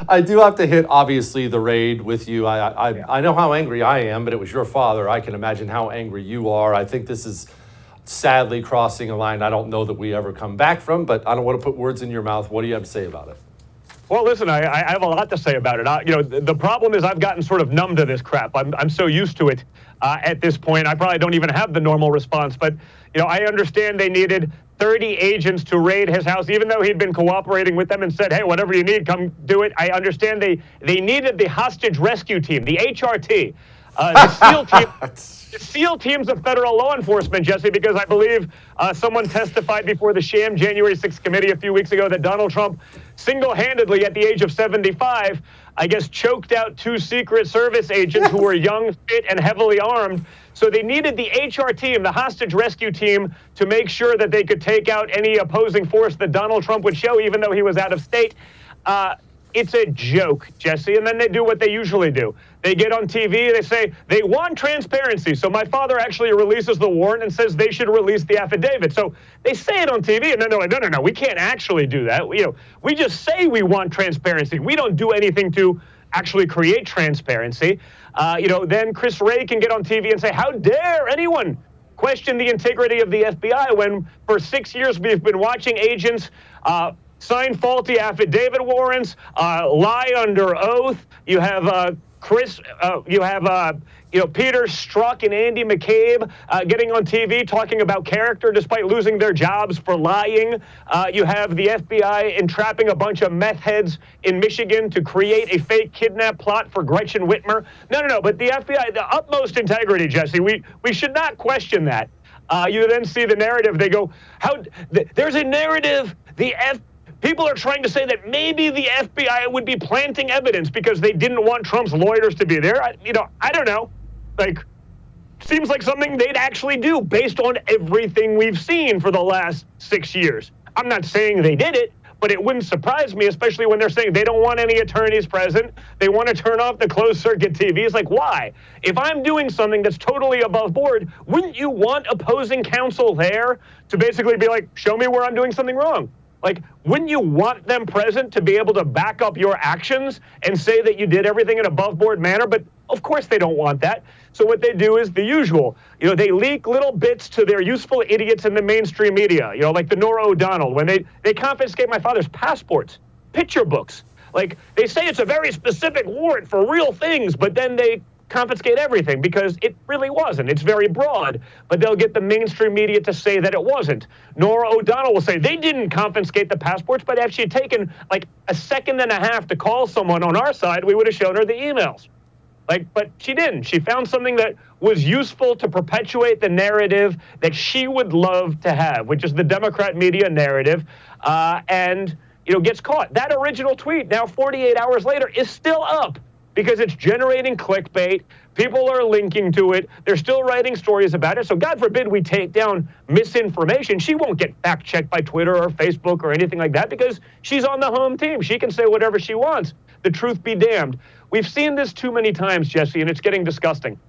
I do have to hit, obviously, the raid with you. I know how angry I am, but it was your father. I can imagine how angry you are. I think this is sadly crossing a line I don't know that we ever come back from, but I don't want to put words in your mouth. What do you have to say about it? Well, listen, I have a lot to say about it. The problem is I've gotten sort of numb to this crap. I'm so used to it at this point. I probably don't even have the normal response. But, I understand they needed 30 agents to raid his house, even though he'd been cooperating with them and said, hey, whatever you need, come do it. I understand they needed the hostage rescue team, the HRT, the SEAL team. The SEAL teams of federal law enforcement, Jesse, because I believe someone testified before the sham January 6th committee a few weeks ago that Donald Trump single-handedly, at the age of 75, I guess, choked out 2 Secret Service agents who were young, fit, and heavily armed. So they needed the HR team, the hostage rescue team, to make sure that they could take out any opposing force that Donald Trump would show, even though he was out of state. It's a joke, Jesse, and then they do what they usually do. They get on TV, they say they want transparency. So my father actually releases the warrant and says they should release the affidavit. So they say it on TV, and then they're like, no, we can't actually do that. We just say we want transparency. We don't do anything to actually create transparency. Then Chris Wray can get on TV and say, how dare anyone question the integrity of the FBI when for 6 years we've been watching agents sign faulty affidavit warrants, lie under oath. You have Peter Strzok and Andy McCabe getting on TV talking about character despite losing their jobs for lying. You have the FBI entrapping a bunch of meth heads in Michigan to create a fake kidnap plot for Gretchen Whitmer. No, but the FBI, the utmost integrity, Jesse, we should not question that. You then see the narrative. They go, there's a narrative, people are trying to say that maybe the FBI would be planting evidence because they didn't want Trump's lawyers to be there. I don't know. Seems like something they'd actually do based on everything we've seen for the last 6 years. I'm not saying they did it, but it wouldn't surprise me, especially when they're saying they don't want any attorneys present. They want to turn off the closed circuit TV. It's like, why? If I'm doing something that's totally above board, wouldn't you want opposing counsel there to basically be like, show me where I'm doing something wrong? Wouldn't you want them present to be able to back up your actions and say that you did everything in an above-board manner? But of course they don't want that. So what they do is the usual. They leak little bits to their useful idiots in the mainstream media, like the Nora O'Donnell, when they confiscate my father's passports, picture books. They say it's a very specific warrant for real things, but then they confiscate everything because it really wasn't. It's very broad, but they'll get the mainstream media to say that it wasn't. Nora O'Donnell will say they didn't confiscate the passports, but if she had taken a second and a half to call someone on our side, we would have shown her the emails. But she didn't. She found something that was useful to perpetuate the narrative that she would love to have, which is the Democrat media narrative, and gets caught. That original tweet, now 48 hours later, is still up, because it's generating clickbait. People are linking to it. They're still writing stories about it. So God forbid we take down misinformation. She won't get fact-checked by Twitter or Facebook or anything like that because she's on the home team. She can say whatever she wants. The truth be damned. We've seen this too many times, Jesse, and it's getting disgusting.